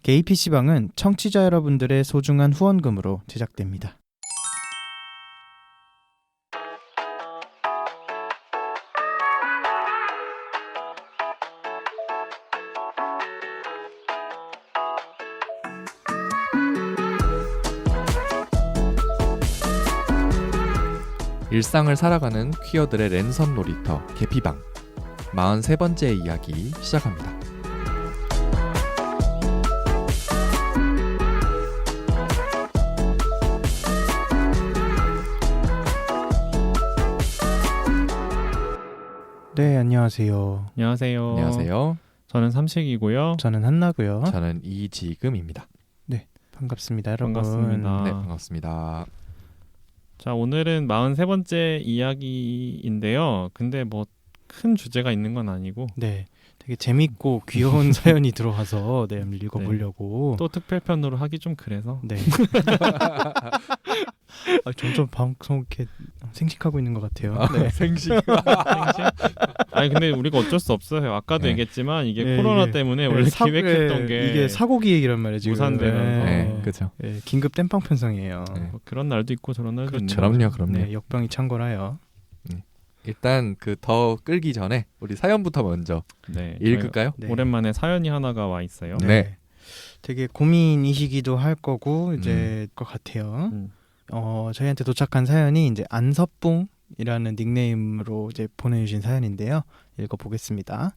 게이 PC방은 청취자 여러분들의 소중한 후원금으로 제작됩니다. 일상을 살아가는 퀴어들의 랜선 놀이터 개피방 43번째 이야기 시작합니다. 네, 안녕하세요. 안녕하세요. 안녕하세요. 저는 삼식이고요. 저는 한나고요. 저는 이지금입니다. 반갑습니다, 여러분. 반갑습니다. 네, 반갑습니다. 자, 오늘은 43번째 이야기인데요. 근데 뭐 큰 주제가 있는 건 아니고 네, 되게 재밌고 귀여운 사연이 들어와서 한번 읽어보려고. 또 특별편으로 하기 좀 그래서 네. 점점 방송 이렇게 생식하고 있는 것 같아요. 네. 생식. 아니 근데 우리가 어쩔 수 없어요. 아까도 네. 얘기했지만 이게 네, 코로나 이게, 때문에 원래 기획했던 게 이게 사고 기획이란 말이에요. 지금. 무산되면서. 네, 그렇죠. 네, 긴급 땜빵 편성이에요. 네. 뭐 그런 날도 있고 저런 날도 그렇죠. 있는 거죠. 그럼요. 네, 역병이 창궐하여. 일단 그 더 끌기 전에 우리 사연부터 먼저 네, 읽을까요? 네. 오랜만에 사연이 하나가 와 있어요. 네. 되게 고민이시기도 할 거고 이제 것 같아요. 음. 저희한테 도착한 사연이 이제 안서뿡이라는 닉네임으로 이제 보내주신 사연인데요. 읽어보겠습니다.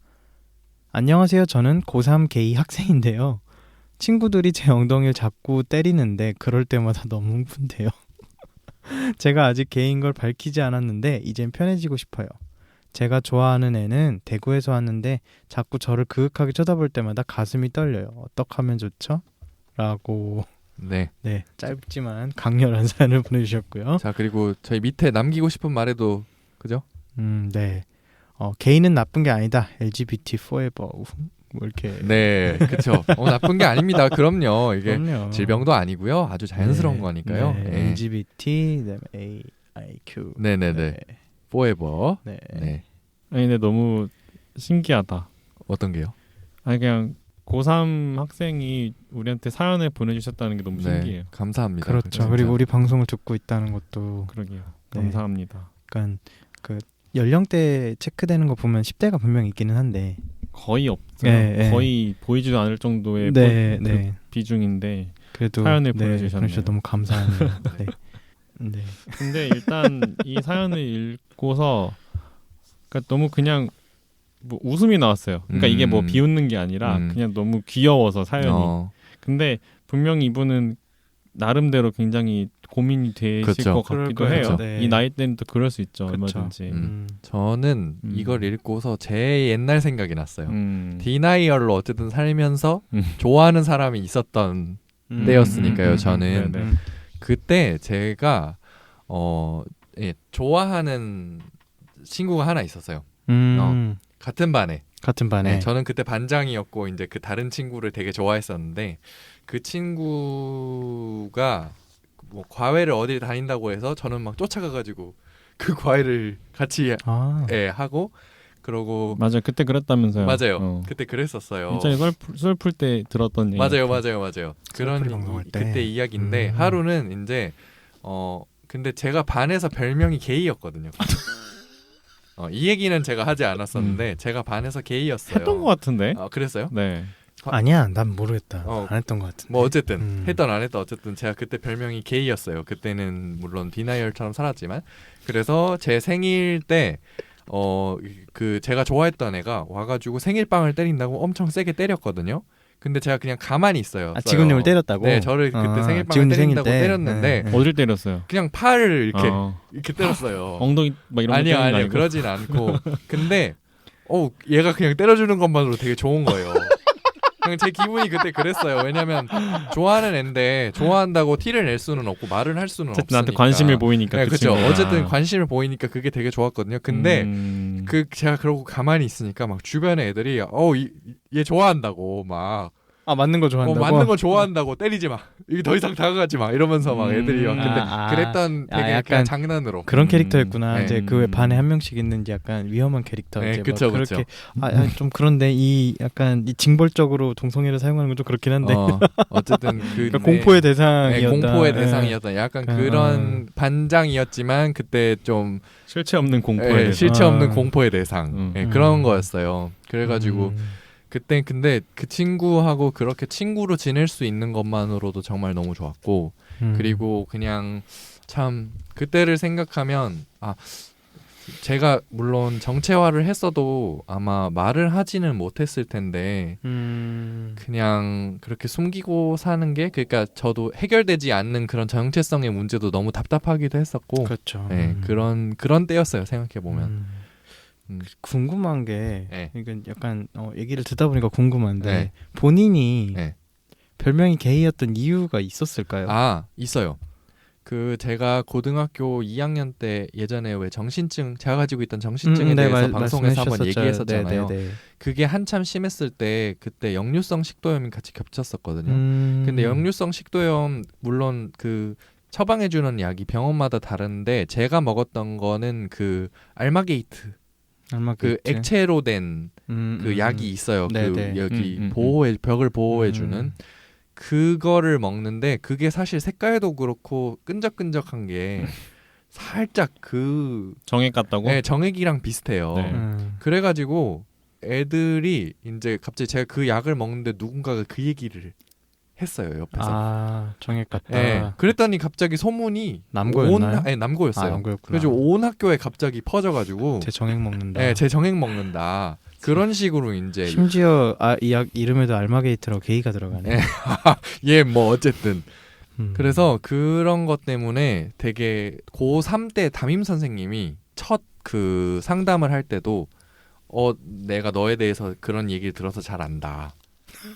안녕하세요. 저는 고3 게이 학생인데요. 친구들이 제 엉덩이를 잡고 때리는데 그럴 때마다 너무 흥분돼요. 제가 아직 게이인 걸 밝히지 않았는데 이젠 편해지고 싶어요. 제가 좋아하는 애는 대구에서 왔는데 자꾸 저를 그윽하게 쳐다볼 때마다 가슴이 떨려요. 어떡하면 좋죠? 라고 네. 네, 짧지만 강렬한 사연을 보내주셨고요. 자, 그리고 저희 밑에 남기고 싶은 말에도 그죠? 네. 게이는 나쁜 게 아니다. LGBT forever. 뭐 이렇게. 네, 그렇죠. 나쁜 게 아닙니다. 그럼요. 이게 그럼요. 질병도 아니고요. 아주 자연스러운 네, 거니까요. 네, 네. LGBT, 그다음에 AIQ. 네네네. forever. 네. 네. 아니 근데 너무 신기하다. 어떤 게요? 아니 그냥 고3 학생이 우리한테 사연을 보내주셨다는 게 너무 신기해요. 감사합니다. 그렇죠. 진짜. 그리고 우리 방송을 듣고 있다는 것도 그러게요. 네. 감사합니다. 약간 그 연령대 체크되는 거 보면 10대가 분명히 있기는 한데. 거의 없어요. 네, 거의 보이지도 않을 정도의 네, 그 네. 비중인데 그래도 사연을 네, 보내주셨네요. 진짜 너무 감사하네요. 네. 네. 근데 일단 이 사연을 읽고서 그러니까 너무 그냥 뭐 웃음이 나왔어요. 그러니까 이게 뭐 비웃는 게 아니라 그냥 너무 귀여워서 사연이. 근데 분명히 이분은 나름대로 굉장히 고민이 되실 그쵸. 것 같기도 그럴 해요. 거예요. 네. 이 나이 때는 또 그럴 수 있죠. 그쵸. 얼마든지. 저는 이걸 읽고서 제 옛날 생각이 났어요. 음. 디나이얼로 어쨌든 살면서 좋아하는 사람이 있었던 때였으니까요. 저는 네네. 그때 제가 좋아하는 친구가 하나 있었어요. 같은 반에. 같은 반에. 네, 저는 그때 반장이었고 이제 그 다른 친구를 되게 좋아했었는데 그 친구가 뭐 과외를 어딜 다닌다고 해서 저는 막 쫓아가가지고 그 과외를 같이 하고 그러고 맞아요. 그때 그랬다면서요. 맞아요. 그때 그랬었어요. 진짜 술 풀 때 들었던 얘기. 맞아요. 그런 방송할 때. 그때 이야기인데 하루는 이제 근데 제가 반에서 별명이 게이였거든요. 이 얘기는 제가 하지 않았었는데 제가 반에서 게이였어요. 했던 것 같은데. 그랬어요? 네. 아니야, 난 모르겠다. 안 했던 것 같은데. 뭐 어쨌든 했던 안 했던 어쨌든 제가 그때 별명이 게이였어요. 그때는 물론 디나이얼처럼 살았지만 그래서 제 생일 때 그 제가 좋아했던 애가 와가지고 생일빵을 때린다고 엄청 세게 때렸거든요. 근데 제가 그냥 가만히 있어요. 지금님을 때렸다고? 네, 저를 그때 생일빵을 때린다고 때렸는데 어딜 때렸어요? 그냥 팔을 이렇게 때렸어요. 엉덩이 막 이런 거 때리는 거 아니요, 아니고? 그러진 않고 근데 얘가 그냥 때려주는 것만으로 되게 좋은 거예요. 그냥 제 기분이 그때 그랬어요. 왜냐면 좋아하는 앤데 좋아한다고 티를 낼 수는 없고 말을 할 수는 없으니까. 나한테 관심을 보이니까. 네, 그 그렇죠. 친구가. 어쨌든 관심을 보이니까 그게 되게 좋았거든요. 근데 제가 그러고 가만히 있으니까 막 주변에 애들이 얘 좋아한다고 막 아 맞는 거 좋아한다고. 맞는 거 좋아한다고 때리지 마. 이게 더 이상 다가가지 마. 이러면서 막 애들이 막 근데 그랬던 되게 약간 그냥 장난으로 그런 캐릭터였구나. 네. 이제 그 반에 한 명씩 있는 이제 약간 위험한 캐릭터. 네, 이제 그쵸, 뭐 그렇게 그쵸. 좀 그런데 이 약간 이 징벌적으로 동성애를 사용하는 건 좀 그렇긴 한데. 어쨌든 그러니까 공포의 대상이었다. 네, 공포의 네. 대상이었던 약간 그런 반장이었지만 그때 좀 실체 없는 공포에 대해서. 실체 없는 공포의 대상 그런 거였어요. 그래가지고 그때 근데 그 친구하고 그렇게 친구로 지낼 수 있는 것만으로도 정말 너무 좋았고 그리고 그냥 참 그때를 생각하면 제가 물론 정체화를 했어도 아마 말을 하지는 못했을 텐데 그냥 그렇게 숨기고 사는 게 그러니까 저도 해결되지 않는 그런 정체성의 문제도 너무 답답하기도 했었고 그렇죠. 네, 그런 때였어요. 생각해 보면 궁금한 게 네. 이건 약간 얘기를 듣다 보니까 궁금한데 네. 본인이 네. 별명이 게이였던 이유가 있었을까요? 있어요. 그 제가 고등학교 2학년 때 예전에 왜 정신증 제가 가지고 있던 정신증에 대해서 방송에서 한번 얘기했었잖아요. 그게 한참 심했을 때 그때 역류성 식도염이 같이 겹쳤었거든요. 근데 역류성 식도염 물론 그 처방해주는 약이 병원마다 다른데 제가 먹었던 거는 그 알마게이트 그 액체로 된 그 약이 있어요. 그 여기 벽을 보호해주는 그거를 먹는데 그게 사실 색깔도 그렇고 끈적끈적한 게 살짝 그 정액 같다고? 네, 정액이랑 비슷해요. 네. 그래가지고 애들이 이제 갑자기 제가 그 약을 먹는데 누군가가 그 얘기를 했어요 옆에서. 정액 같다. 네, 그랬더니 갑자기 소문이 남고였나요? 남고였어요. 남고였구나. 그래서 온 학교에 갑자기 퍼져가지고 제 정액 먹는다. 네, 제 정액 먹는다. 그런 식으로 이제 심지어 이 약 이름에도 알마게이트라고 게이가 들어가네. 예, 뭐 어쨌든 그래서 그런 것 때문에 되게 고3 때 담임 선생님이 첫 그 상담을 할 때도 내가 너에 대해서 그런 얘기를 들어서 잘 안다.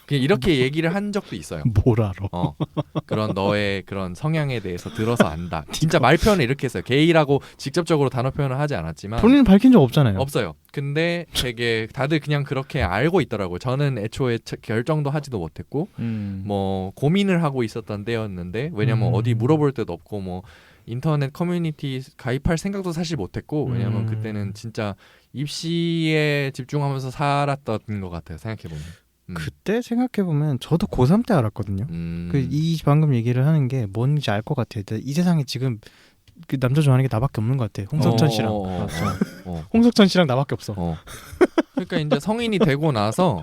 그냥 이렇게 얘기를 한 적도 있어요. 뭘 알아? 그런 너의 그런 성향에 대해서 들어서 안다. 진짜 말 표현을 이렇게 했어요. 게이라고 직접적으로 단어 표현을 하지 않았지만 본인은 밝힌 적 없잖아요. 없어요. 근데 되게 다들 그냥 그렇게 알고 있더라고요. 저는 애초에 결정도 하지도 못했고 뭐 고민을 하고 있었던 때였는데 왜냐면 어디 물어볼 데도 없고 뭐 인터넷 커뮤니티 가입할 생각도 사실 못했고 왜냐면 그때는 진짜 입시에 집중하면서 살았던 것 같아요. 생각해보면. 그때 생각해보면 저도 고3 때 알았거든요. 이 방금 얘기를 하는 게 뭔지 알 것 같아요. 이 세상에 지금 그 남자 좋아하는 게 나밖에 없는 것 같아. 홍석천 씨랑. 홍석천 씨랑 나밖에 없어. 그러니까 이제 성인이 되고 나서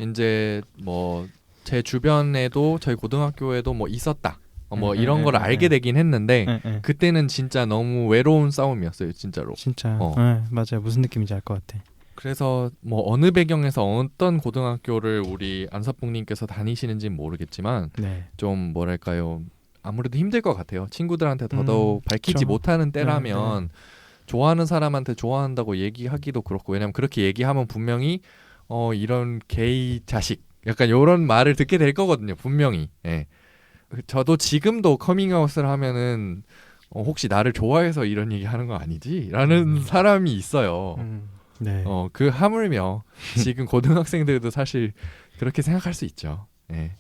이제 뭐 제 주변에도 저희 고등학교에도 뭐 있었다. 뭐 이런 걸 알게 되긴 했는데 그때는 진짜 너무 외로운 싸움이었어요. 진짜로. 진짜. 맞아요. 무슨 느낌인지 알 것 같아. 그래서 뭐 어느 배경에서 어떤 고등학교를 우리 안섭봉님께서 다니시는지는 모르겠지만 좀 뭐랄까요 아무래도 힘들 것 같아요. 친구들한테 더더욱 밝히지 그렇죠. 못하는 때라면 좋아하는 사람한테 좋아한다고 얘기하기도 그렇고 왜냐면 그렇게 얘기하면 분명히 이런 게이 자식 약간 이런 말을 듣게 될 거거든요. 분명히. 예. 저도 지금도 커밍아웃을 하면은 혹시 나를 좋아해서 이런 얘기 하는 거 아니지? 라는 사람이 있어요. 네. 그 하물며 지금 고등학생들도 사실 그렇게 생각할 수 있죠. 네.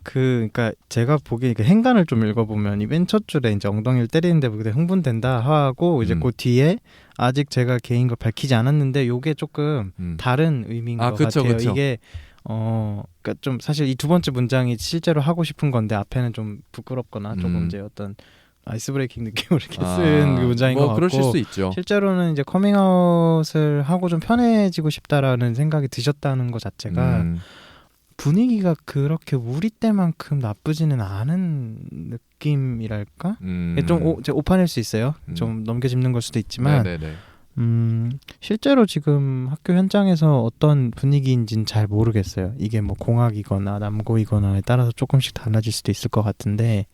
그러니까 제가 보기에 행간을 좀 읽어보면 이 맨 첫 줄에 이제 엉덩이를 때리는데 그때 흥분된다 하고 이제 그 뒤에 아직 제가 개인 걸 밝히지 않았는데 요게 조금 다른 의미인 것 그쵸, 같아요. 그쵸. 이게 그러니까 좀 사실 이 두 번째 문장이 실제로 하고 싶은 건데 앞에는 좀 부끄럽거나 조금 이제 어떤 아이스 브레이킹 느낌으로 이렇게 쓴 그 문장인 것 같고 그러실 수 있죠. 실제로는 이제 커밍아웃을 하고 좀 편해지고 싶다라는 생각이 드셨다는 것 자체가 분위기가 그렇게 우리 때만큼 나쁘지는 않은 느낌이랄까? 좀 오판일 수 있어요. 좀 넘겨짚는 걸 수도 있지만 실제로 지금 학교 현장에서 어떤 분위기인지는 잘 모르겠어요. 이게 뭐 공학이거나 남고이거나에 따라서 조금씩 달라질 수도 있을 것 같은데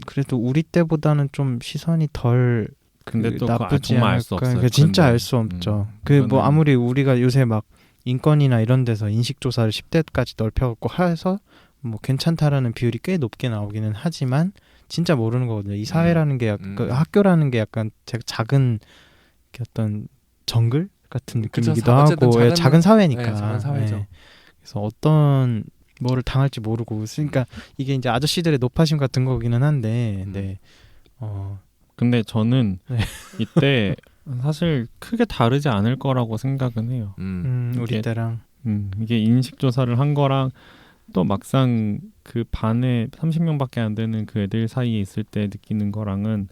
그래도 우리 때보다는 좀 시선이 덜 근데 또 나쁘지 정말 알 수 않을까. 없어요. 진짜 알 수 없죠. 뭐 아무리 우리가 요새 막 인권이나 이런 데서 인식 조사를 10대까지 넓혀갖고 해서 뭐 괜찮다라는 비율이 꽤 높게 나오기는 하지만 진짜 모르는 거거든요. 이 사회라는 게 약간 학교라는 게 약간 작은 어떤 정글 같은 느낌이기도 하고 작은 사회니까. 작은 사회죠. 그래서 어떤 뭐를 당할지 모르고 그러니까 이게 이제 아저씨들의 노파심 같은 거기는 한데 네. 근데 저는 네. 이때 사실 크게 다르지 않을 거라고 생각은 해요. 우리 이게- 때랑 이게 인식 조사를 한 거랑 또 막상 그 반에 30명밖에 안 되는 그 애들 사이에 있을 때 느끼는 거랑은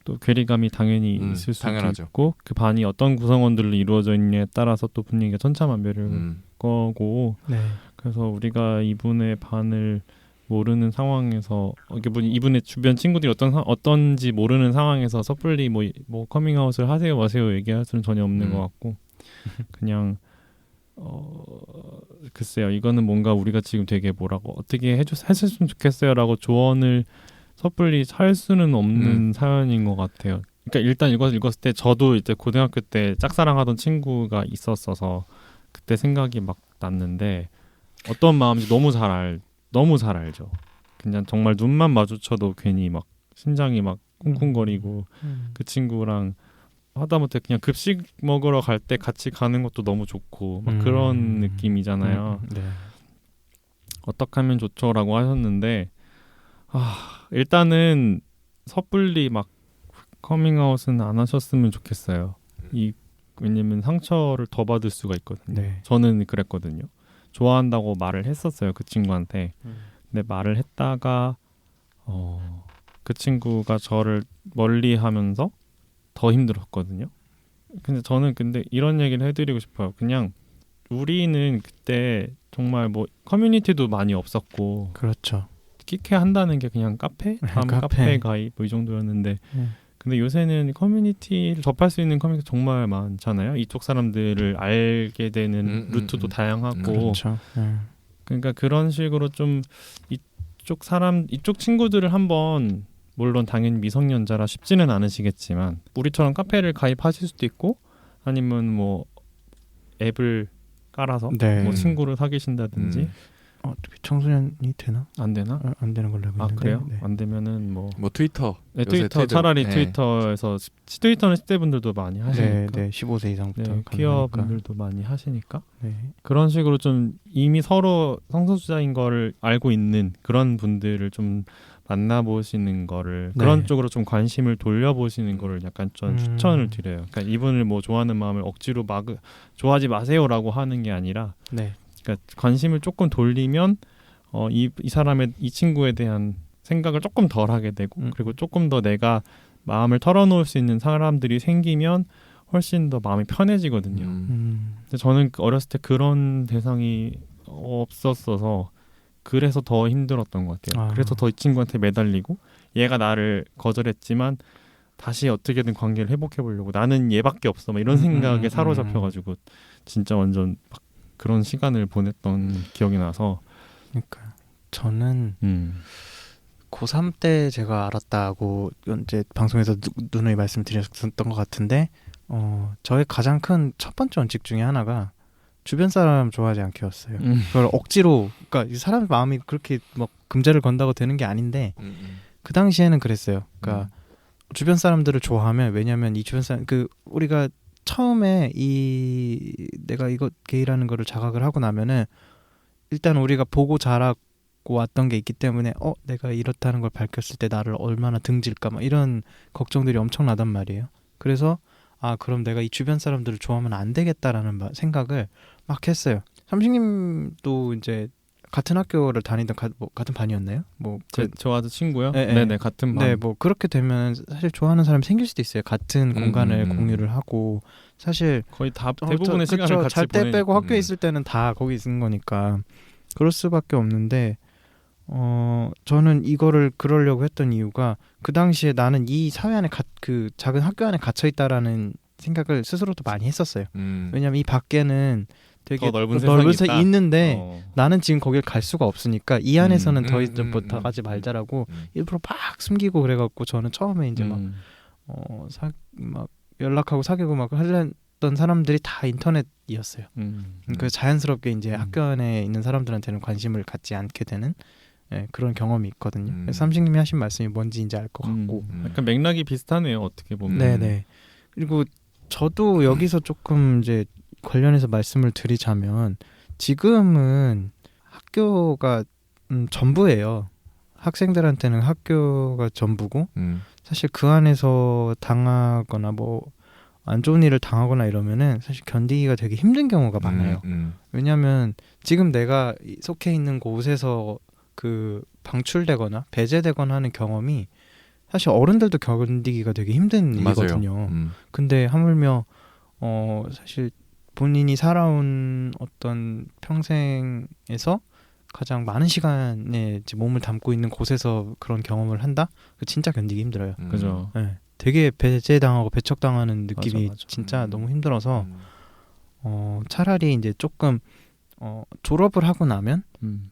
또 괴리감이 당연히 있을 수도 당연하죠. 있고 그 반이 어떤 구성원들로 이루어져 있느냐에 따라서 또 분위기가 천차만별일 거고 네. 그래서 우리가 이분의 반을 모르는 상황에서 이분의 주변 친구들이 어떤지 모르는 상황에서 섣불리 뭐 커밍아웃을 하세요 마세요 얘기할 수는 전혀 없는 것 같고 그냥 글쎄요 이거는 뭔가 우리가 지금 되게 뭐라고 어떻게 했으면 좋겠어요라고 조언을 섣불리 할 수는 없는 사연인 것 같아요. 그러니까 일단 읽었을 때 저도 이제 고등학교 때 짝사랑하던 친구가 있었어서 그때 생각이 막 났는데 어떤 마음인지 너무 잘 알죠. 그냥 정말 눈만 마주쳐도 괜히 막 심장이 막 쿵쿵거리고 그 친구랑 하다못해 그냥 급식 먹으러 갈 때 같이 가는 것도 너무 좋고 막 그런 느낌이잖아요. 네. 어떻게 하면 좋죠라고 하셨는데 일단은 섣불리 막 커밍아웃은 안 하셨으면 좋겠어요. 왜냐면 상처를 더 받을 수가 있거든요. 네. 저는 그랬거든요. 좋아한다고 말을 했었어요 그 친구한테. 근데 말을 했다가 그 친구가 저를 멀리하면서 더 힘들었거든요. 근데 이런 얘기를 해드리고 싶어요. 그냥 우리는 그때 정말 뭐 커뮤니티도 많이 없었고 그렇죠. 키케 한다는 게 그냥 다음 카페 가입 뭐 이 정도였는데 근데 요새는 커뮤니티를 접할 수 있는 커뮤니티 정말 많잖아요. 이쪽 사람들을 알게 되는 루트도 다양하고 그렇죠. 그러니까 그런 식으로 좀 이쪽 친구들을 한번 물론 당연히 미성년자라 쉽지는 않으시겠지만 우리처럼 카페를 가입하실 수도 있고 아니면 뭐 앱을 깔아서 네. 뭐 친구를 사귀신다든지 청소년이 되나? 안 되나? 안 되는 걸로 알고 있는데. 그래요? 네. 안 되면은 뭐 트위터. 네, 요새 트위터 테드. 차라리 네. 트위터에서 트위터는 10대 분들도 많이 하시니까 네, 15세 이상부터 네, 퀴어 분들도 많이 하시니까 네. 그런 식으로 좀 이미 서로 성소수자인 거를 알고 있는 그런 분들을 좀 만나보시는 거를 그런 네. 쪽으로 좀 관심을 돌려보시는 거를 약간 좀 추천을 드려요. 그러니까 이분을 뭐 좋아하는 마음을 억지로 좋아하지 마세요라고 하는 게 아니라 네. 그러니까 관심을 조금 돌리면 이 사람의 이 친구에 대한 생각을 조금 덜 하게 되고 그리고 조금 더 내가 마음을 털어놓을 수 있는 사람들이 생기면 훨씬 더 마음이 편해지거든요. 근데 저는 어렸을 때 그런 대상이 없었어서 그래서 더 힘들었던 것 같아요. 그래서 더 이 친구한테 매달리고 얘가 나를 거절했지만 다시 어떻게든 관계를 회복해보려고 나는 얘밖에 없어 막 이런 생각에 사로잡혀가지고 진짜 완전 막 그런 시간을 보냈던 기억이 나서 그러니까 저는 고3 때 제가 알았다고 이제 방송에서 누누이 말씀드렸던 것 같은데 저의 가장 큰 첫 번째 원칙 중에 하나가 주변 사람 좋아하지 않기였어요. 그걸 억지로 그러니까 이 사람 마음이 그렇게 막 금제를 건다고 되는 게 아닌데 그 당시에는 그랬어요. 그러니까 주변 사람들을 좋아하면 왜냐면 이 주변 사람 우리가 처음에 내가 이거 게이라는 거를 자각을 하고 나면은 일단 우리가 보고 자라고 왔던 게 있기 때문에 내가 이렇다는 걸 밝혔을 때 나를 얼마나 등질까 막 이런 걱정들이 엄청나단 말이에요. 그래서 그럼 내가 이 주변 사람들을 좋아하면 안 되겠다라는 생각을 막 했어요. 삼식님도 이제 같은 학교를 다니던 같은 반이었나요? 좋아하는 친구요? 네, 네네 같은 반. 네, 뭐 그렇게 되면 사실 좋아하는 사람이 생길 수도 있어요. 같은 공간을 공유를 하고 사실 거의 대부분의 시간을 같이 잘 때 보내니까. 빼고 학교에 있을 때는 다 거기 있는 거니까 그럴 수밖에 없는데 저는 이거를 그러려고 했던 이유가 그 당시에 나는 이 사회 안에 그 작은 학교 안에 갇혀 있다라는 생각을 스스로도 많이 했었어요. 왜냐면 이 밖에는 되게 더 넓은 넓은 세상이 있다? 있는데 나는 지금 거길 갈 수가 없으니까 이 안에서는 더 이상 가지 말자라고 일부러 막 숨기고 그래갖고 저는 처음에 이제 막 연락하고 사귀고 막 하려던 사람들이 다 인터넷이었어요. 그 자연스럽게 이제 학교 안에 있는 사람들한테는 관심을 갖지 않게 되는 그런 경험이 있거든요. 그래서 삼식님이 하신 말씀이 뭔지 이제 알 것 같고 약간 맥락이 비슷하네요. 어떻게 보면. 네네. 그리고 저도 여기서 조금 이제 관련해서 말씀을 드리자면 지금은 학교가 전부예요. 학생들한테는 학교가 전부고 사실 그 안에서 당하거나 뭐 안 좋은 일을 당하거나 이러면은 사실 견디기가 되게 힘든 경우가 많아요. 왜냐하면 지금 내가 속해 있는 곳에서 그 방출되거나 배제되거나 하는 경험이 사실 어른들도 견디기가 되게 힘든 일이거든요. 근데 하물며 사실 본인이 살아온 어떤 평생에서 가장 많은 시간에 이제 몸을 담고 있는 곳에서 그런 경험을 한다? 그 진짜 견디기 힘들어요. 그죠. 네, 되게 배제당하고 배척당하는 느낌이 맞아. 진짜 너무 힘들어서 차라리 이제 조금 졸업을 하고 나면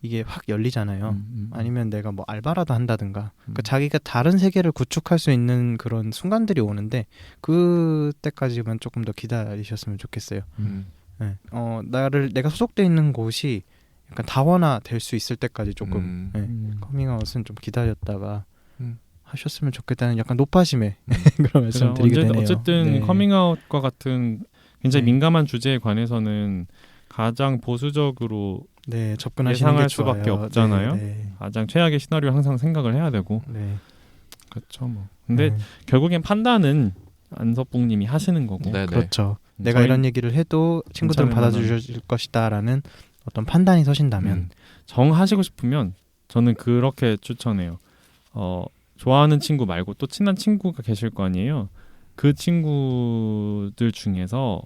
이게 확 열리잖아요. 아니면 내가 뭐 알바라도 한다든가 그러니까 자기가 다른 세계를 구축할 수 있는 그런 순간들이 오는데 그때까지만 조금 더 기다리셨으면 좋겠어요. 네. 내가 소속돼 있는 곳이 약간 다원화 될 수 있을 때까지 조금 커밍아웃은 좀 기다렸다가 하셨으면 좋겠다는 약간 높아심에 그런 말씀 드리게 되네요. 어쨌든 네. 커밍아웃과 같은 굉장히 네. 민감한 주제에 관해서는 가장 보수적으로 네, 접근하시는 예상할 게 좋아요. 수밖에 없잖아요. 네, 가장 최악의 시나리오 항상 생각을 해야 되고 네. 그렇죠. 뭐 근데 결국엔 판단은 안석봉님이 하시는 거고 네네. 그렇죠. 내가 저희- 이런 얘기를 해도 친구들은 괜찮을 받아주실 것이다라는 어떤 판단이 서신다면 정하시고 싶으면 저는 그렇게 추천해요. 좋아하는 친구 말고 또 친한 친구가 계실 거 아니에요. 그 친구들 중에서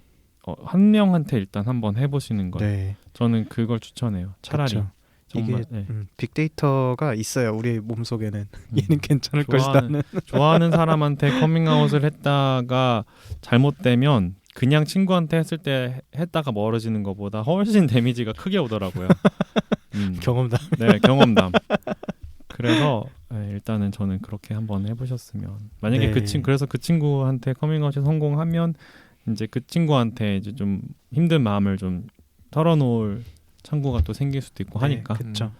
한 명한테 일단 한번 해보시는 거. 네, 저는 그걸 추천해요. 차라리 그렇죠. 정말 이게 빅데이터가 있어요. 우리 몸속에는 얘는 괜찮을 좋아하는- 것이다는. 좋아하는 사람한테 커밍아웃을 했다가 잘못되면 그냥 친구한테 했을 때 했다가 멀어지는 것보다 훨씬 데미지가 크게 오더라고요. 경험담. 네, 경험담. 그래서 일단은 저는 그렇게 한번 해보셨으면 만약에 네. 그래서 그 친구한테 커밍아웃이 성공하면 이제 그 친구한테 이제 좀 힘든 마음을 좀 털어놓을 창구가 또 생길 수도 있고 하니까 그렇죠.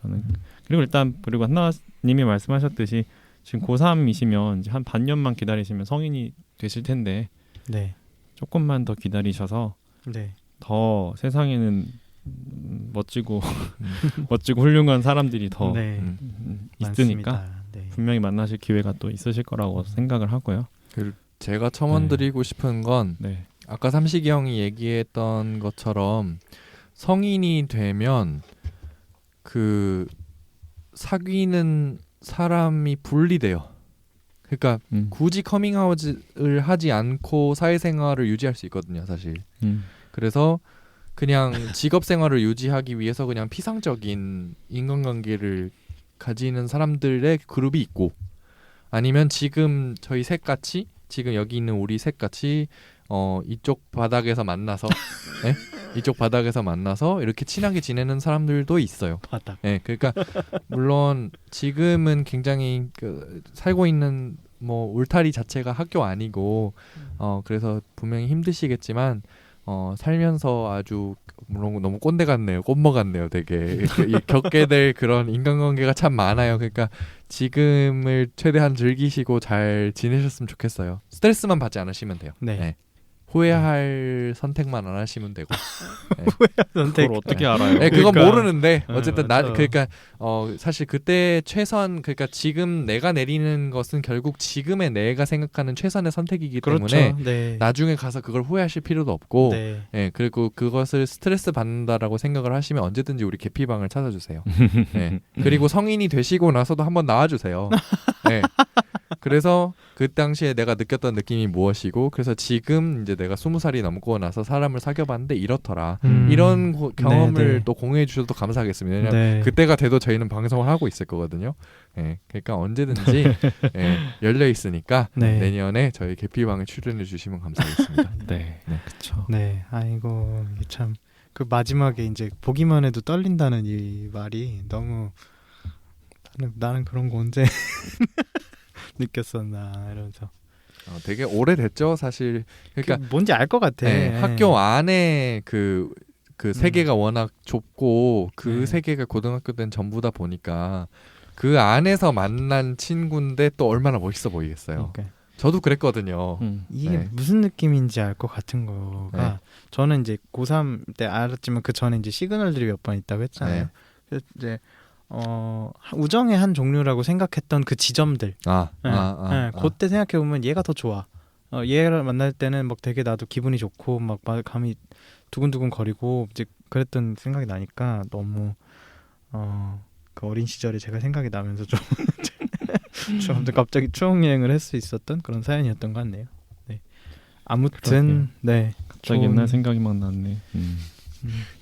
저는 그리고 한나님이 말씀하셨듯이 지금 고3이시면 이제 한 반년만 기다리시면 성인이 되실 텐데 네, 조금만 더 기다리셔서 네, 더 세상에는 멋지고 멋지고 훌륭한 사람들이 더 네. 있으니까 많습니다. 네. 분명히 만나실 기회가 또 있으실 거라고 생각을 하고요. 제가 첨언드리고 싶은 건 네. 아까 삼식이 형이 얘기했던 것처럼 성인이 되면 그 사귀는 사람이 분리돼요. 그러니까 굳이 커밍아웃을 하지 않고 사회생활을 유지할 수 있거든요, 사실. 그래서 그냥 직업 생활을 유지하기 위해서 그냥 피상적인 인간관계를 가지는 사람들의 그룹이 있고, 아니면 지금 저희 셋 같이 지금 여기 있는 우리 셋 같이 이쪽 바닥에서 만나서 네? 이쪽 바닥에서 만나서 이렇게 친하게 지내는 사람들도 있어요. 바닥. 네, 그러니까 물론 지금은 굉장히 살고 있는 뭐 울타리 자체가 학교 아니고 그래서 분명히 힘드시겠지만 살면서 아주 물론 너무 꼰대 같네요. 꼰머 같네요. 되게 겪게 될 그런 인간관계가 참 많아요. 그러니까 지금을 최대한 즐기시고 잘 지내셨으면 좋겠어요. 스트레스만 받지 않으시면 돼요. 네. 후회할 선택만 안 하시면 되고. 네. 그걸 어떻게 알아요? 네, 그건 그러니까. 모르는데 어쨌든 맞아요. 그러니까 사실 그때 그러니까 지금 내가 내리는 것은 결국 지금의 내가 생각하는 최선의 선택이기 그렇죠. 때문에 네. 나중에 가서 그걸 후회하실 필요도 없고 네. 예, 그리고 그것을 스트레스 받는다라고 생각을 하시면 언제든지 우리 개피방을 찾아주세요. 예. 그리고 성인이 되시고 나서도 한번 나와주세요. 예. 그래서 그 당시에 내가 느꼈던 느낌이 무엇이고, 그래서 지금 이제 내가 20살이 넘고 나서 사람을 사귀어봤는데 이렇더라. 이런 경험을 네. 또 공유해 주셔도 감사하겠습니다. 왜냐면 네. 그때가 돼도 저희는 방송을 하고 있을 거거든요. 예. 그러니까 언제든지 예, 열려 있으니까 네. 내년에 저희 개피방에 출연해 주시면 감사하겠습니다. 네, 그렇죠. 네, 아이고 이게 참 그 마지막에 이제 보기만 해도 떨린다는 이 말이 너무 나는 그런 거 언제 느꼈었나 이러면서 되게 오래됐죠, 사실. 그러니까 그 뭔지 알 것 같아. 네, 학교 안에 그 세계가 워낙 좁고 그 네. 세계가 고등학교 때는 전부다 보니까 그 안에서 만난 친구인데 또 얼마나 멋있어 보이겠어요. 그러니까. 저도 그랬거든요. 이게 네. 무슨 느낌인지 알 것 같은 거가 저는 이제 고3 때 알았지만 그 전에 이제 시그널들이 몇 번 있다고 했잖아요. 네. 그래서 이제 우정의 한 종류라고 생각했던 그 지점들. 그때 생각해 보면 얘가 더 좋아. 얘를 만날 때는 막 되게 나도 기분이 좋고 막 감이 두근두근 거리고 이제 그랬던 생각이 나니까 너무 그 어린 시절에 제가 생각이 나면서 좀 갑자기 추억 여행을 할 수 있었던 그런 사연이었던 것 같네요. 네. 아무튼 네. 갑자기 옛날 생각이 막 났네.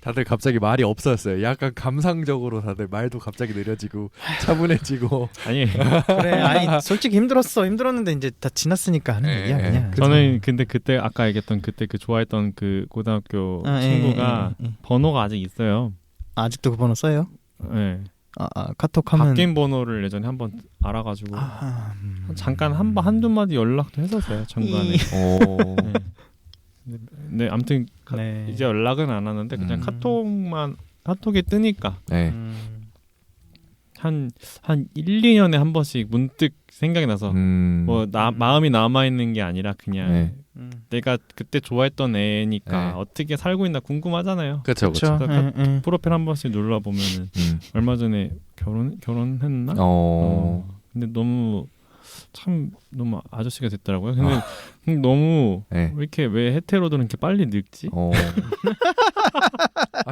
다들 갑자기 말이 없어졌어요. 약간 감상적으로 다들 말도 갑자기 느려지고 차분해지고. 아니 그래, 솔직히 힘들었는데 이제 다 지났으니까 하는 얘기야 그냥. 저는 근데 그때 아까 얘기했던 그때 그 좋아했던 그 고등학교 친구가 번호가 아직 있어요. 아직도 그 번호 써요? 네. 카톡 하면 바뀐 번호를 예전에 한번 알아가지고 잠깐 한두 마디 연락도 했었어요 중간에. 네, 아무튼 이제 연락은 안 하는데 그냥 카톡이 뜨니까 한 1, 2년에 한 번씩 문득 생각이 나서 마음이 남아 있는 게 아니라 그냥 내가 그때 좋아했던 애니까 어떻게 살고 있나 궁금하잖아요. 그렇죠. 프로필 한 번씩 눌러 보면은 얼마 전에 결혼했나? 근데 너무 아저씨가 됐더라고요. 근데 너무 왜 헤테로들은 이렇게 빨리 늙지?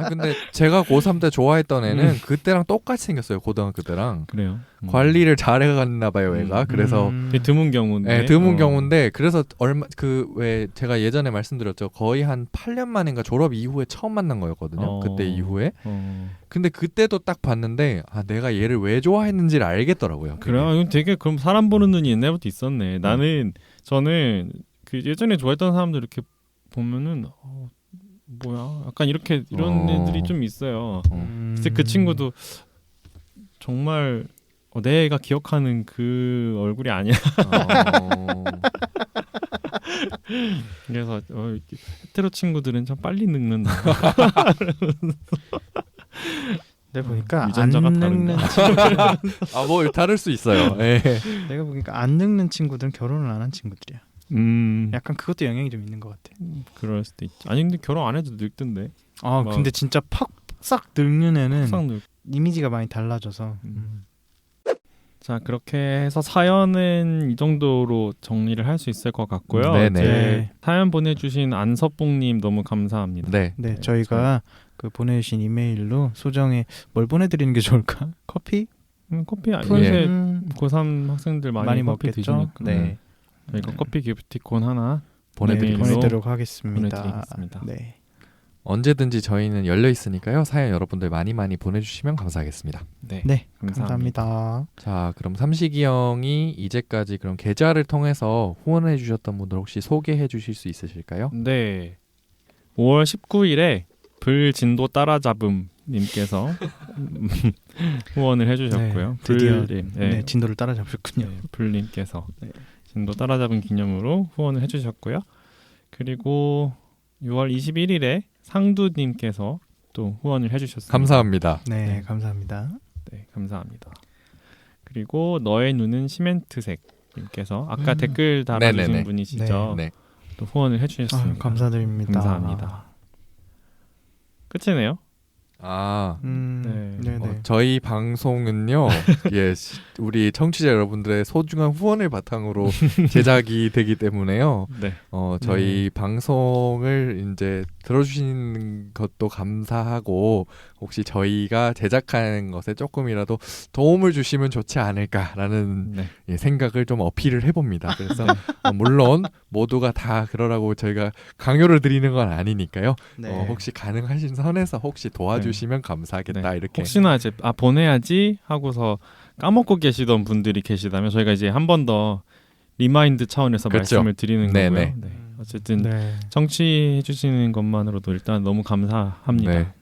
근데 제가 고3 때 좋아했던 애는 그때랑 똑같이 생겼어요. 고등학교 때랑. 그래요. 관리를 잘해갔나 봐요, 얘가. 그래서 되게 드문 경우인데. 드문 경우인데 그래서 왜 제가 예전에 말씀드렸죠. 거의 한 8년 만인가 졸업 이후에 처음 만난 거였거든요. 그때 이후에. 근데 그때도 딱 봤는데 내가 얘를 왜 좋아했는지를 알겠더라고요. 그래요. 이건 되게 그럼 사람 보는 눈이 옛날부터 있었네. 저는 그 예전에 좋아했던 사람들 이렇게 보면은 뭐야? 약간 이런 애들이 좀 있어요. 근데 그 친구도 정말 내가 기억하는 그 얼굴이 아니야. 그래서 헤테로 친구들은 참 빨리 늙는다. 내가 보니까 유전자가 안 늙는 뭐 다를 수 있어요. 내가 보니까 안 늙는 친구들은 결혼을 안 한 친구들이야. 약간 그것도 영향이 좀 있는 것 같아. 그럴 수도 있죠. 아니 근데 결혼 안 해도 늙던데. 근데 진짜 팍 늙는 애는 이미지가 많이 달라져서. 자, 그렇게 해서 사연은 이 정도로 정리를 할 수 있을 것 같고요. 네네. 사연 보내주신 안섭봉님 너무 감사합니다. 네, 저희가 그 보내주신 이메일로 소정에 뭘 보내드리는 게 좋을까? 커피? 커피 요새 고3 학생들 많이 커피 먹겠죠? 드시니까. 네. 저희가 커피 기프티콘 하나 보내드리도록 하겠습니다. 보내드리겠습니다. 네. 언제든지 저희는 열려 있으니까요. 사연 여러분들 많이 보내주시면 감사하겠습니다. 네, 감사합니다. 자, 그럼 삼식이 형이 이제까지 그럼 계좌를 통해서 후원해 주셨던 분들 혹시 소개해 주실 수 있으실까요? 네. 5월 19일에 불진도 따라잡음 님께서 후원을 해주셨고요. 드디어 불님, 진도를 따라잡으셨군요. 불님께서 진도 따라잡은 기념으로 후원을 해주셨고요. 그리고 6월 21일에 상두님께서 또 후원을 해주셨습니다. 감사합니다. 네, 감사합니다. 네, 감사합니다. 그리고 너의 눈은 시멘트색 님께서 아까 댓글 달아주신 분이시죠. 네. 또 후원을 해주셨습니다. 감사드립니다. 감사합니다. 끝이네요. 네네. 저희 방송은요, 우리 청취자 여러분들의 소중한 후원을 바탕으로 제작이 되기 때문에요. 저희 방송을 이제 들어주시는 것도 감사하고 혹시 저희가 제작하는 것에 조금이라도 도움을 주시면 좋지 않을까라는 생각을 좀 어필을 해봅니다. 그래서 물론 모두가 다 그러라고 저희가 강요를 드리는 건 아니니까요. 혹시 가능하신 선에서 혹시 도와주시면 감사하겠다. 이렇게 혹시나 이제 보내야지 하고서 까먹고 계시던 분들이 계시다면 저희가 이제 한 번 더 리마인드 차원에서 말씀을 드리는 거고요. 어쨌든 청취해 주시는 것만으로도 일단 너무 감사합니다.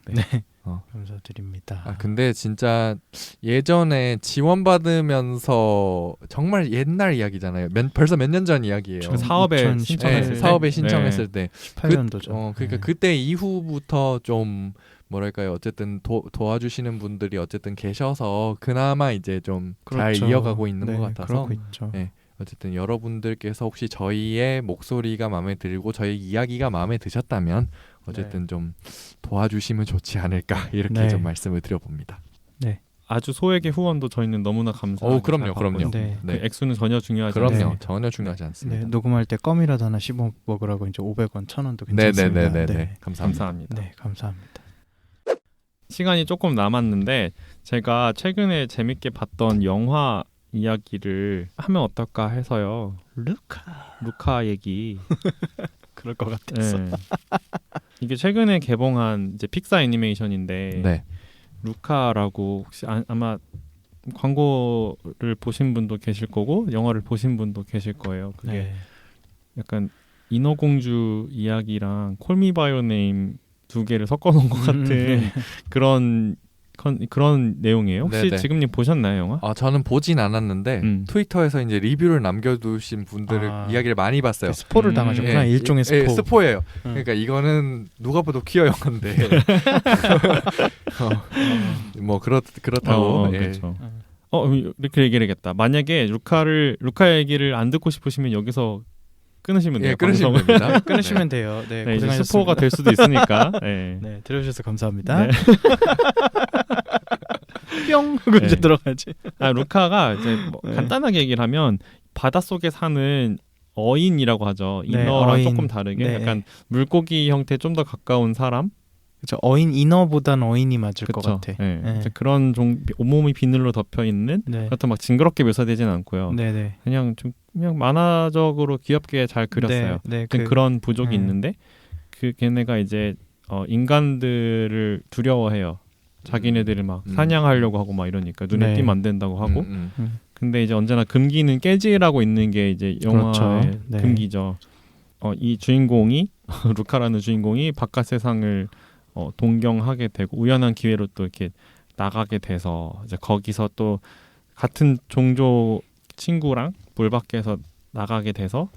감사드립니다. 근데 진짜 예전에 지원받으면서 정말 옛날 이야기잖아요. 벌써 몇 년 전 이야기예요. 사업에 신청했을 때 18년도죠. 그러니까 그때 이후부터 좀 뭐랄까요. 어쨌든 도와주시는 분들이 어쨌든 계셔서 그나마 이제 좀 잘 이어가고 있는 것 같아서. 그렇고 있죠. 어쨌든 여러분들께서 혹시 저희의 목소리가 마음에 들고 저희 이야기가 마음에 드셨다면 어쨌든 좀 도와주시면 좋지 않을까 이렇게 네. 좀 말씀을 드려봅니다. 아주 소액의 후원도 저희는 너무나 감사하게 그럼요, 잘 그럼요. 받고요. 네. 그 액수는 전혀 중요하지 그럼요, 않아요. 전혀 중요하지 네, 않습니다. 녹음할 때 껌이라도 하나 씹어 먹으라고 이제 500원, 1,000원도 괜찮습니다. 네네네네. 감사합니다. 감사합니다. 네, 감사합니다. 시간이 조금 남았는데 제가 최근에 재밌게 봤던 영화 이야기를 하면 어떨까 해서요. 루카 얘기. 그럴 것 같았어. 네. 이게 최근에 개봉한 이제 픽사 애니메이션인데 네. 루카라고 혹시 아마 광고를 보신 분도 계실 거고 영화를 보신 분도 계실 거예요. 그게 네. 약간 인어공주 이야기랑 콜미 바이 오 네임 두 개를 섞어 놓은 것 같은 네. 그런 내용이에요. 혹시 네네. 지금님 보셨나요, 영화? 저는 보진 않았는데 트위터에서 이제 리뷰를 남겨두신 분들을 이야기를 많이 봤어요. 스포를 당하셨구나. 예, 일종의 스포. 예, 스포예요. 그러니까 이거는 누가 봐도 퀴어 영화인데 뭐 그렇다고. 예. 그렇죠. 이렇게 얘기해야겠다. 만약에 루카 얘기를 안 듣고 싶으시면 여기서 끊으시면 돼요. 예, 끊으시면 방송을. 됩니다. 끊으시면 돼요. 네, 네, 이제 고생하셨습니다. 스포가 될 수도 있으니까. 네. 네, 들어주셔서 감사합니다. 네. 뿅 하고 네. 이제 들어가지. 루카가 이제 뭐 네. 간단하게 얘기를 하면 바닷속에 사는 어인이라고 하죠. 네, 인어랑 어인. 조금 다르게 네. 약간 물고기 형태 좀 더 가까운 사람. 그렇죠. 어인 인어보단 어인이 맞을 것 그쵸? 같아. 네. 네. 이제 그런 온몸이 비늘로 덮여 있는 네. 그렇다고 막 징그럽게 묘사되진 않고요. 네네. 그냥 만화적으로 귀엽게 잘 그렸어요. 네, 그런 부족이 음. 있는데 그 걔네가 이제 인간들을 두려워해요. 자기네들을 막 사냥하려고 하고 막 이러니까 눈에 네. 띄면 안 된다고 하고. 음. 근데 이제 언제나 금기는 깨지라고 있는 게 이제 영화의 그렇죠. 네. 금기죠. 이 주인공이 루카라는 주인공이 바깥 세상을 동경하게 되고 우연한 기회로 또 이렇게 나가게 돼서 이제 거기서 또 같은 종족 친구랑 물 밖에서 나가게 돼서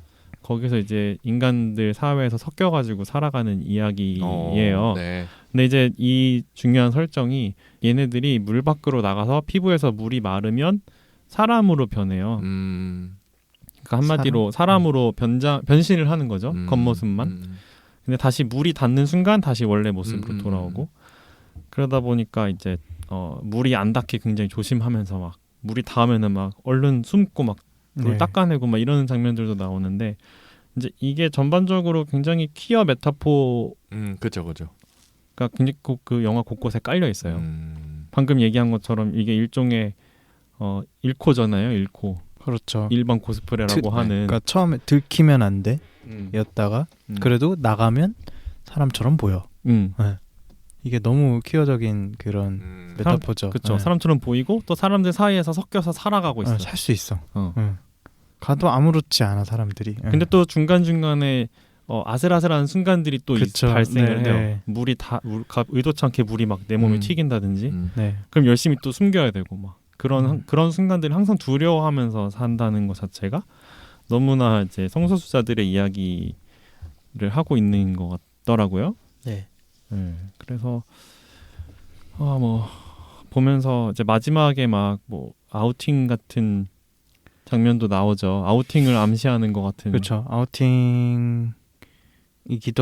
거기서 이제 인간들 사회에서 섞여가지고 살아가는 이야기예요. 네. 근데 이제 이 중요한 설정이 얘네들이 물 밖으로 나가서 피부에서 물이 마르면 사람으로 변해요. 그러니까 한마디로 사람으로 변신을 하는 거죠. 겉모습만. 근데 다시 물이 닿는 순간 다시 원래 모습으로 돌아오고 그러다 보니까 이제 물이 안 닿게 굉장히 조심하면서 막 물이 닿으면은 막 얼른 숨고 막 물 네. 닦아내고 막 이러는 장면들도 나오는데 이제 이게 전반적으로 굉장히 퀴어 메타포 그죠. 가 굉장히 그 영화 곳곳에 깔려 있어요. 방금 얘기한 것처럼 이게 일종의 일코잖아요. 일코. 그렇죠. 일반 코스프레라고 하는. 그러니까 처음에 들키면 안 돼. 였다가 그래도 나가면 사람처럼 보여. 네. 이게 너무 퀴어적인 그런 메타포죠. 그렇죠. 네. 사람처럼 보이고 또 사람들 사이에서 섞여서 살아가고 있어요. 살 수 있어. 가도 아무렇지 않아 사람들이. 근데 또 중간 중간에 아슬아슬한 순간들이 또 발생을 네, 해요. 네. 물이 의도치 않게 물이 막 내 몸에 튀긴다든지. 네. 그럼 열심히 또 숨겨야 되고 막 그런 순간들을 항상 두려워하면서 산다는 것 자체가 너무나 이제 성소수자들의 이야기를 하고 있는 것 같더라고요. 네. 그래서 뭐 보면서 이제 마지막에 막 뭐 아우팅 같은 장면도 나오죠. 아우팅을 암시하는 것 같은. 그렇죠. 아우팅이기도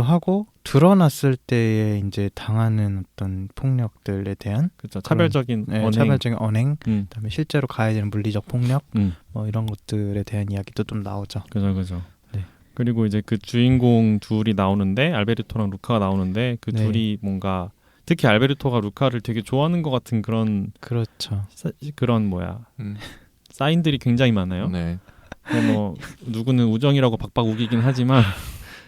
하고 드러났을 때에 이제 당하는 어떤 폭력들에 대한 그렇죠. 차별적인 언행. 차별적인 언행. 그다음에 실제로 가해야 되는 물리적 폭력, 뭐 이런 것들에 대한 이야기도 좀 나오죠. 그죠. 네. 그리고 이제 그 주인공 둘이 나오는데 알베르토랑 루카가 나오는데 그 네. 둘이 뭔가 특히 알베르토가 루카를 되게 좋아하는 것 같은 그런 그렇죠. 그런 사인들이 굉장히 많아요. 네. 뭐 누구는 우정이라고 박박 우기긴 하지만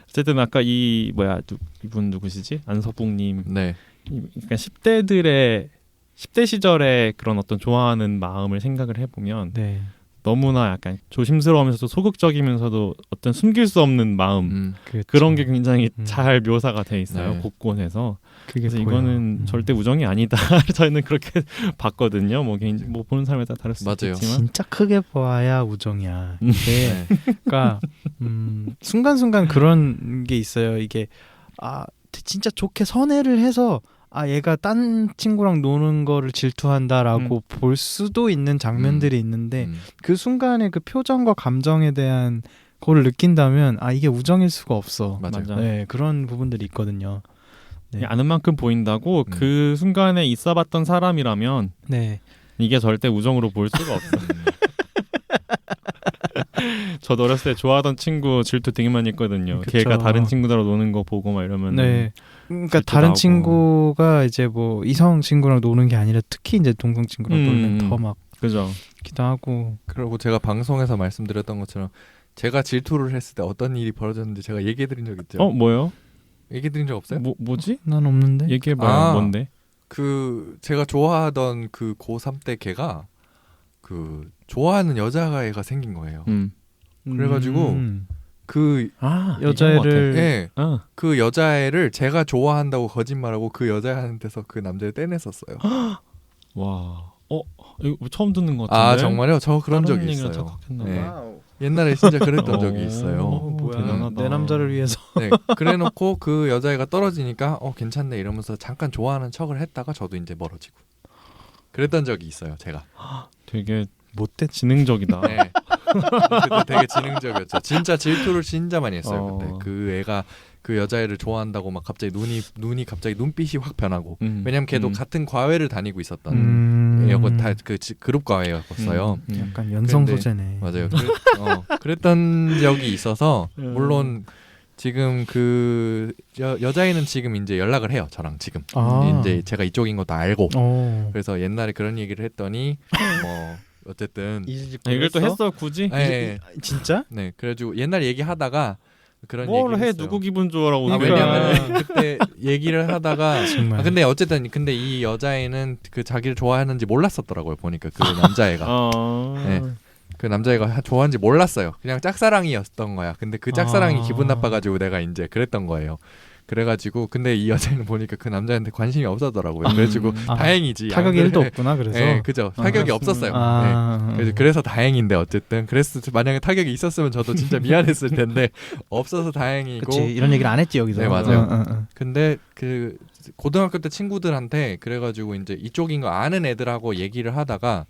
어쨌든 아까 이분 누구시지? 안석봉님. 네. 그러니까 10대 시절에 그런 어떤 좋아하는 마음을 생각을 해보면 네. 너무나 약간 조심스러우면서도 소극적이면서도 어떤 숨길 수 없는 마음 그렇죠. 그런 게 굉장히 잘 묘사가 돼 있어요. 네. 곳곳에서. 그게 그래서 보여요. 이거는 절대 우정이 아니다. 저희는 그렇게 봤거든요. 뭐 보는 사람에 따라 다를 수 맞아요. 있겠지만. 진짜 크게 봐야 우정이야. 이게 네. 그러니까 순간순간 그런 게 있어요. 이게 진짜 좋게 선회를 해서 얘가 딴 친구랑 노는 거를 질투한다라고 볼 수도 있는 장면들이 있는데 그 순간에 그 표정과 감정에 대한 그걸 느낀다면 이게 우정일 수가 없어. 맞아요. 네, 그런 부분들이 있거든요. 네. 아는 만큼 보인다고 그 순간에 있어봤던 사람이라면 네. 이게 절대 우정으로 볼 수가 없어. 저도 어렸을 때 좋아하던 친구 질투 되게 많이 했거든요. 그쵸. 걔가 다른 친구들하고 노는 거 보고 막 이러면 네. 그러니까 질투 다른 나고. 친구가 이제 뭐 이성 친구랑 노는 게 아니라 특히 이제 동성 친구랑 놀면 더 막 그죠. 기도하고. 그리고 제가 방송에서 말씀드렸던 것처럼 제가 질투를 했을 때 어떤 일이 벌어졌는지 제가 얘기해드린 적 있죠. 뭐요? 얘기해드린 적 없어요? 뭐지? 난 없는데. 얘기해봐요. 뭔데? 그 제가 좋아하던 그 고3 때 걔가 그 좋아하는 여자애가 생긴 거예요. 그래가지고 그 여자애를 예, 그 여자애를 제가 좋아한다고 거짓말하고 그 여자애한테서 그 남자를 떼냈었어요. 와, 이거 처음 듣는 것 같은데. 정말요? 저 그런 적이 다른 얘기랑 있어요. 착각했나 네. 봐. 옛날에 진짜 그랬던 적이 있어요. 뭐야. 대단하다. 내 남자를 위해서. 네, 그래놓고 그 여자애가 떨어지니까 괜찮네 이러면서 잠깐 좋아하는 척을 했다가 저도 이제 멀어지고 그랬던 적이 있어요. 제가 되게 못된 지능적이다. 네. 그때 되게 지능적이었죠. 진짜 질투를 진짜 많이 했어요. 그때 그 애가 그 여자애를 좋아한다고 막 갑자기 눈이 갑자기 눈빛이 확 변하고 왜냐면 걔도 같은 과외를 다니고 있었던 애고 다 그 그룹 과외였어요. 약간 연성 소재네. 맞아요. 그랬던 적이 있어서 물론 지금 그 여자애는 지금 이제 연락을 해요. 저랑 지금 이제 제가 이쪽인 것도 알고 그래서 옛날에 그런 얘기를 했더니 뭐 어쨌든 이걸 또 했어 굳이? 네, 진짜? 네, 그래가지고 옛날 얘기하다가 그런 뭘 얘기를 해 했어요. 누구 기분 좋아라고. 왜냐면 그때 얘기를 하다가 정말. 근데 어쨌든 근데 이 여자애는 그 자기를 좋아하는지 몰랐었더라고요. 보니까 그 남자애가 네, 그 남자애가 좋아하는지 몰랐어요. 그냥 짝사랑이었던 거야. 근데 그 짝사랑이 기분 나빠가지고 내가 이제 그랬던 거예요. 그래가지고 근데 이 여자애는 보니까 그 남자한테 관심이 없었더라고요. 그래가지고 다행이지. 타격이 1도 없구나 그래서. 네, 그죠. 타격이 없었어요. 네. 그래서 다행인데 어쨌든 만약에 타격이 있었으면 저도 진짜 미안했을 텐데 없어서 다행이고. 그치, 이런 얘기를 안 했지 여기서. 네, 맞아요. 근데 그 고등학교 때 친구들한테 그래가지고 이제 이쪽인 거 아는 애들하고 얘기를 하다가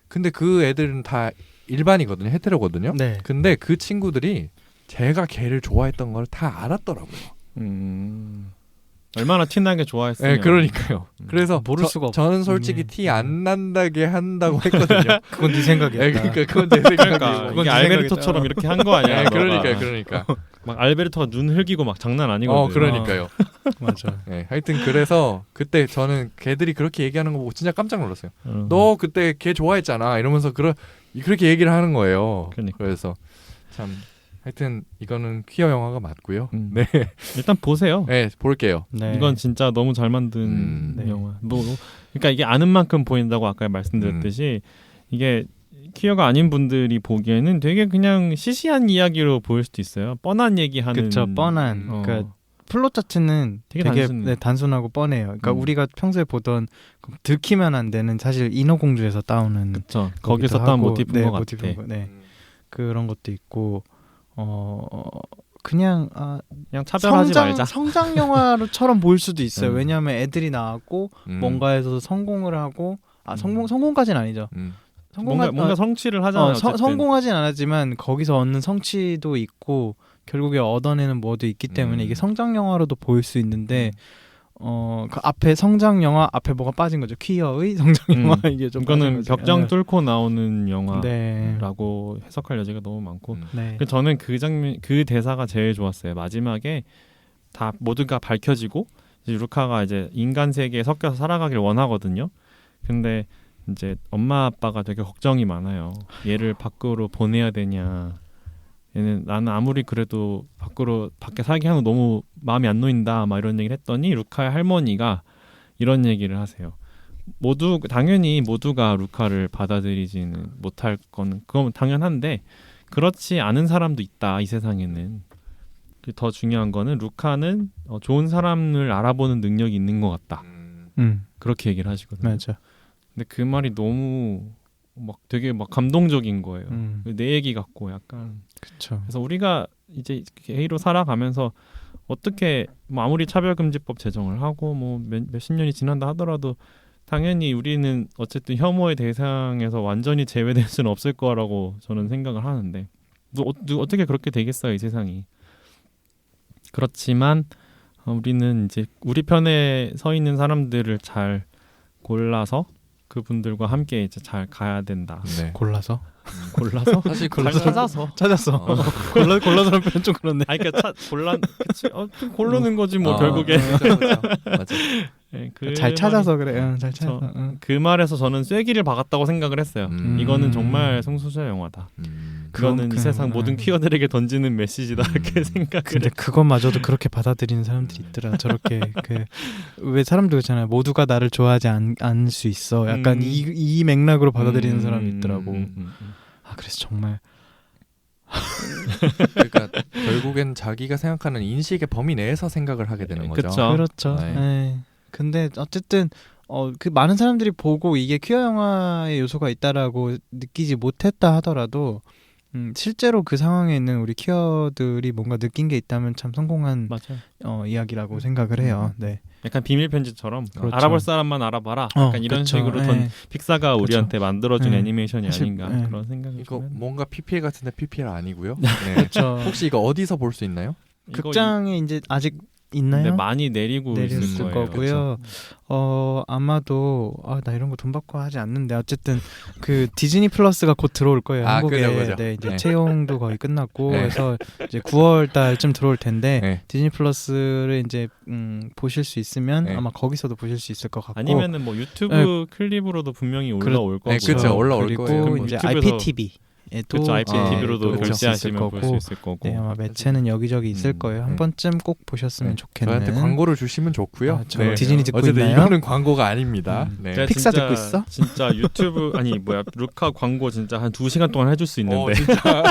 근데 그 애들은 다 일반이거든요. 헤테로거든요. 네. 근데 그 친구들이 제가 걔를 좋아했던 걸 다 알았더라고요. 얼마나 티나게 좋아했어요. 네, 그러니까요. 그래서 모를 수가 없. 저는 솔직히 티 안 난다게 한다고 했거든요. 그건 네 생각이야. 네, 그러니까 그건 제 생각이고. 그러니까 그건 이게 네 알베르토처럼 이렇게 한 거 아니야? 네, 그러니까. 막 알베르토가 눈 흘기고 막 장난 아니거든. 그러니까요. 맞아. 네, 하여튼 그래서 그때 저는 걔들이 그렇게 얘기하는 거 보고 진짜 깜짝 놀랐어요. 너 너 그때 걔 좋아했잖아. 이러면서 그렇게 얘기를 하는 거예요. 그러니까. 그래서 참 하여튼 이거는 퀴어 영화가 맞고요. 네, 일단 보세요. 네, 볼게요. 네. 이건 진짜 너무 잘 만든 영화. 그러니까 이게 아는 만큼 보인다고 아까 말씀드렸듯이 이게 퀴어가 아닌 분들이 보기에는 되게 그냥 시시한 이야기로 보일 수도 있어요. 뻔한 얘기하는. 그쵸, 뻔한. 그러니까 플롯 자체는 되게 단순하고 뻔해요. 그러니까 우리가 평소에 보던 들키면 안 되는 사실 인어공주에서 따오는. 그쵸. 거기서 따온 모티프인 것 같아. 네. 그런 것도 있고 그냥 차별하지 말자. 성장 영화처럼 보일 수도 있어요. 왜냐하면 애들이 나왔고 뭔가에서 성공을 하고 성공까지는 아니죠. 뭔가 성취를 하잖아요. 성공하진 않았지만 거기서 얻는 성취도 있고 결국에 얻어내는 뭐도 있기 때문에 이게 성장 영화로도 보일 수 있는데 그 앞에 성장 영화 앞에 뭐가 빠진 거죠. 퀴어의 성장 영화 이게 좀 이거는 벽장 뚫고 나오는 영화라고 해석할 여지가 너무 많고 저는 그 대사가 제일 좋았어요. 마지막에 다 모두가 밝혀지고 이제 루카가 이제 인간 세계에 섞여서 살아가길 원하거든요. 근데 이제 엄마 아빠가 되게 걱정이 많아요. 얘를 밖으로 보내야 되냐. 얘는 나는 아무리 그래도 밖에 살게 하는 거 너무 마음이 안 놓인다. 막 이런 얘기를 했더니 루카의 할머니가 이런 얘기를 하세요. 당연히 모두가 루카를 받아들이지는 못할 건 그건 당연한데 그렇지 않은 사람도 있다. 이 세상에는. 더 중요한 거는 루카는 좋은 사람을 알아보는 능력이 있는 것 같다. 그렇게 얘기를 하시거든요. 맞아. 근데 그 말이 너무 되게 감동적인 거예요. 내 얘기 같고 약간. 그쵸. 그래서 우리가 이제 게이로 살아가면서 어떻게 뭐 아무리 차별금지법 제정을 하고 뭐 몇십 년이 지난다 하더라도 당연히 우리는 어쨌든 혐오의 대상에서 완전히 제외될 수는 없을 거라고 저는 생각을 하는데 어떻게 그렇게 되겠어요, 이 세상이. 그렇지만 우리는 이제 우리 편에 서 있는 사람들을 잘 골라서 그분들과 함께 이제 잘 가야 된다. 네. 골라서 골라서 사실 잘 찾아서 찾았어. 골라서는 표현 좀 그렇네. 아니 그러니까 그치 좀 고르는 거지 뭐 결국에. 맞아. 네, 잘 찾아서 그래. 잘 찾아서. 그 말에서 저는 쐐기를 박았다고 생각을 했어요. 이거는 정말 성소수자 영화다. 그거는 이 세상 모든 퀴어들에게 던지는 메시지다 이렇게 생각을. 근데 그것마저도 그렇게 받아들이는 사람들이 있더라. 저렇게 왜 사람들 그렇잖아요. 모두가 나를 좋아하지 않을 수 있어. 약간 이 맥락으로 받아들이는 사람이 있더라고. 아 그래서 정말 그러니까 결국엔 자기가 생각하는 인식의 범위 내에서 생각을 하게 되는 거죠. 그쵸. 그렇죠. 네. 네. 근데 어쨌든 그 많은 사람들이 보고 이게 퀴어 영화의 요소가 있다라고 느끼지 못했다 하더라도 실제로 그 상황에 있는 우리 퀴어들이 뭔가 느낀 게 있다면 참 성공한 맞아요. 이야기라고 생각을 해요. 네. 약간 비밀 편지처럼 그렇죠. 알아볼 사람만 알아봐라. 약간 이런 그렇죠. 식으로 네. 픽사가 그렇죠. 우리한테 만들어준 네. 애니메이션이 사실, 아닌가 네. 그런 생각이 이거 들면. 뭔가 PPL 같은데 PPL 아니고요. 네. 그렇죠. 혹시 이거 어디서 볼 수 있나요? 극장에 이제 아직 있나요? 네, 많이 내리고 내렸을 있을 거예요. 거고요. 아마도 나 이런 거 돈 받고 하지 않는데 어쨌든 그 디즈니 플러스가 곧 들어올 거예요. 한국에. 그죠. 네, 이제 네. 채용도 거의 끝났고 네. 그래서 이제 9월 달쯤 들어올 텐데 네. 디즈니 플러스를 이제 보실 수 있으면 네. 아마 거기서도 보실 수 있을 것 같고 아니면은 뭐 유튜브 클립으로도 분명히 올라올 거고. 네, 그렇죠. 올라올 그리고 거예요. 이제 유튜브에서- IPTV 또 그렇죠. IPTV로도 그렇죠. 결제하시면 볼 수 있을 거고. 네, 아마 매체는 여기저기 있을 거예요. 한 네. 번쯤 꼭 보셨으면 네. 좋겠는. 저한테 광고를 주시면 좋고요. 아, 저 디즈니 듣고 어쨌든 있나요? 이거는 광고가 아닙니다. 네. 제가 픽사 진짜- 듣고 있어? 진짜 유튜브 루카 광고 진짜 한 2시간 동안 해줄 수 있는데. 진짜.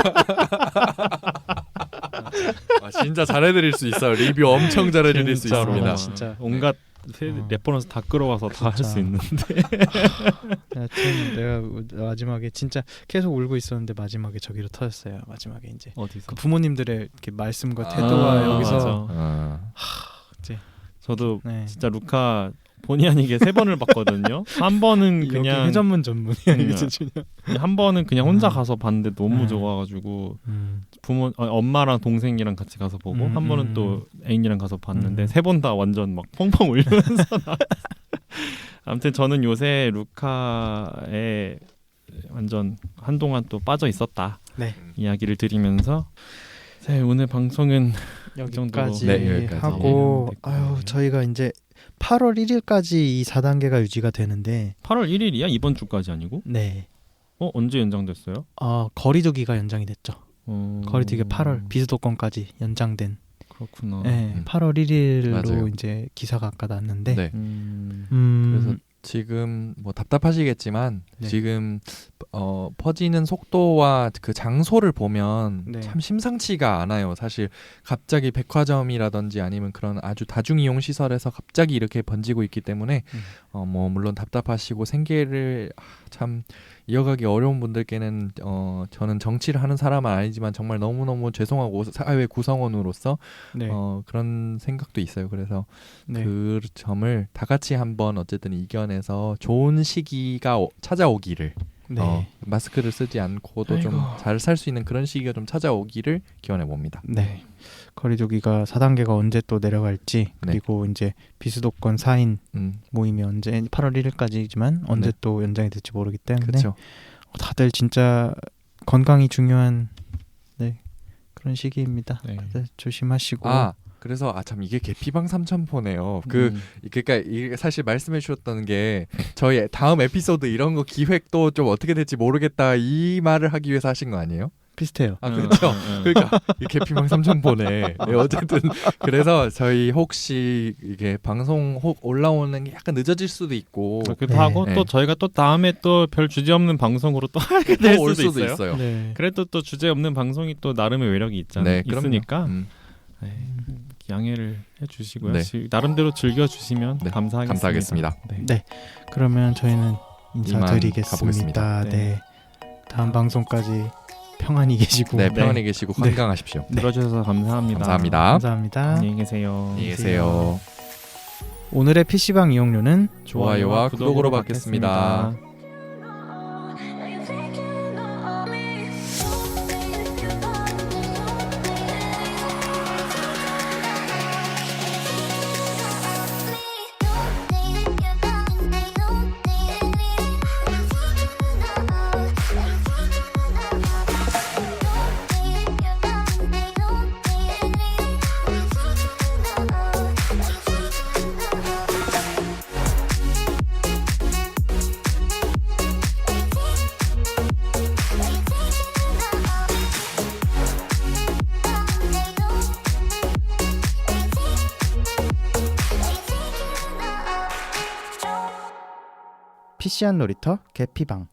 진짜 잘해드릴 수 있어요. 리뷰 엄청 잘해드릴 수 진짜로. 있습니다. 진짜. 온갖 레퍼런스 다 끌어와서 다 할 진짜. 수 있는데. 여튼 내가 마지막에 진짜 계속 울고 있었는데 마지막에 저기로 터졌어요. 마지막에 이제 어디서? 그 부모님들의 이렇게 말씀과 태도와 여기서 맞아. 이제 저도 네. 진짜 루카 본의 아니게 3번을 봤거든요. 한 번은 여기 그냥 회전문 전문이야 이게 진짜. 한 번은 그냥 혼자 가서 봤는데 너무 음. 좋아가지고 엄마랑 동생이랑 같이 가서 보고 한 번은 또 애인이랑 가서 봤는데 3번 다 완전 막 펑펑 울면서 아무튼 저는 요새 루카에 완전 한동안 또 빠져 있었다 네. 이야기를 드리면서 네, 오늘 방송은 여기까지 네, 여기까지 하고 됐고요. 저희가 이제 8월 1일까지 이 4단계가 유지가 되는데 8월 1일이야? 이번 주까지 아니고? 네. 언제 연장됐어요? 거리두기가 연장이 됐죠. 거리두기가 8월 음. 비수도권까지 연장된. 그렇구나. 네, 8월 1일로 맞아요. 이제 기사가 아까 났는데. 네. 음. 그래서 지금 뭐 답답하시겠지만 네. 지금 퍼지는 속도와 그 장소를 보면 네. 참 심상치가 않아요. 사실 갑자기 백화점이라든지 아니면 그런 아주 다중이용 시설에서 갑자기 이렇게 번지고 있기 때문에 뭐 물론 답답하시고 생계를 참 이어가기 어려운 분들께는 저는 정치를 하는 사람은 아니지만 정말 너무너무 죄송하고 사회 구성원으로서 네. 그런 생각도 있어요. 그래서 네. 그 점을 다 같이 한번 어쨌든 이겨내서 좋은 시기가 찾아오기를 네. 마스크를 쓰지 않고도 좀 잘 살 수 있는 그런 시기가 좀 찾아오기를 기원해 봅니다. 네. 거리두기가 4단계가 언제 또 내려갈지 그리고 이제 비수도권 4인 모임이 언제 8월 1일까지지만 언제 또 연장이 될지 모르기 때문에 그렇죠. 다들 진짜 건강이 중요한 그런 시기입니다. 네. 다들 조심하시고 그래서 참 이게 개피방 삼천포네요. 그러니까 이게 사실 말씀해 주셨던 게 저희 다음 에피소드 이런 거 기획도 좀 어떻게 될지 모르겠다 이 말을 하기 위해서 하신 거 아니에요? 비슷해요. 그렇죠. 그러니까 이 개피방 삼천포네. 네, 어쨌든 그래서 저희 혹시 이게 방송 올라오는 게 약간 늦어질 수도 있고 그렇기도 하고 또 저희가 또 다음에 또 별 주제 없는 방송으로 또 하게 될 올 수도 수도 있어요. 있어요. 네. 그래도 또 주제 없는 방송이 또 나름의 매력이 있잖아요. 그럼요. 있으니까 양해를 해주시고요. 네. 나름대로 즐겨주시면 감사하겠습니다. 네. 그러면 저희는 이만 인사드리겠습니다. 가보겠습니다. 네. 다음 방송까지 평안히 계시고 네, 평안히 계시고 네. 건강하십시오. 들어주셔서 감사합니다. 감사합니다. 감사합니다. 안녕히 계세요. 안녕히 계세요. 오늘의 PC방 이용료는 좋아요와 구독으로 받겠습니다. PC한 놀이터 개피방